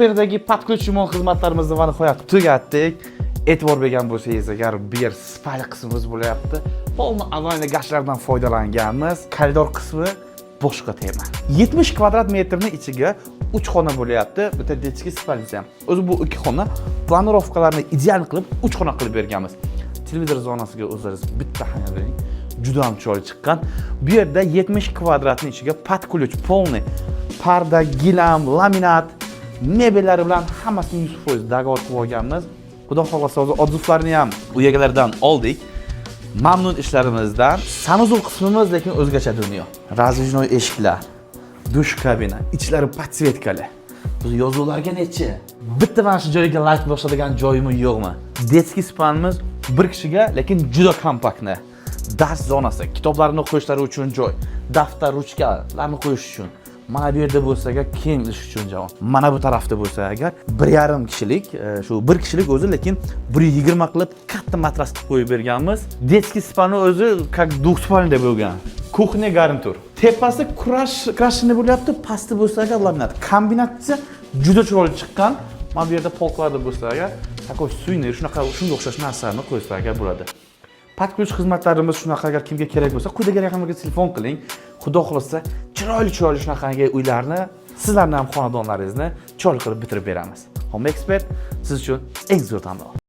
eksperdagi podключимon xizmatlarimizni va nihoyat tugatdik. E'tibor bergan bo'lsangiz agar bu yer spalni qismimiz bo'lyapti. Polni avayli gashlardan foydalanganmiz. Koridor qismi boshqa tema. 70 kvadrat metrning ichiga 3 xona bo'lyapti. Bitta detskiy spalnisi ham. O'zi bu 2 xona planirovkalarni ideal qilib 3 xona qilib berganmiz. Televizor zonasiga o'zingiz bitta xona bering. Juda ham chiroyli chiqqan. Bu yerda 70 kvadratning ichiga podключ полный parda, gilam, laminat, mebellari bilan hammasini 100% dogovor qilib olganmiz. Xudo xolasa o'zi odzuflarni ham u egalaridan oldik. Mamnun ishlarimizdan. Sanuzul qismimiz lekin o'zgacha dunyo. Razdvijnoy eshiklar, dush kabina, ichlari podsvetkali. Biz yozuvlarga nechi? Bitta mana shu joyga layk bosadigan joyimiz yo'qmi? Detskiy spanimiz bir kishiga lekin juda kompaktni. Dars zonasi, kitoblarni qo'yishlari uchun joy, daftar, ruchkalarni qo'yish uchun. Mana bu yerda bo'lsa agar keng ish uchun javob. Mana bu tarafda bo'lsa agar 1,5 kishilik, shu 1 kishilik o'zi lekin 120 qilib katta matras qo'yib berganmiz. Detskiy spani o'zi как двухспальный bo'lgan. Kuxnya garnitur. Tepasi krashni bo'lyapti, pasti bo'lsa agar laminat. Kombinatsiya juda chiroyli chiqqan. Mana bu yerda polkalarda bo'lsa agar takoy suyni shunga o'xshash narsalarni qo'ysa agar bo'ladi. Podключ xizmatlarimiz shunaqa agar kimga kerak bo'lsa, quyidagi raqamga telefon qiling. Xudo xolasa chiroyli shunaqangi uylarni, sizlarning ham xonadonlaringizni chiroyli qilib bitirib beramiz. Home Expert siz uchun eng zo'r tanlov.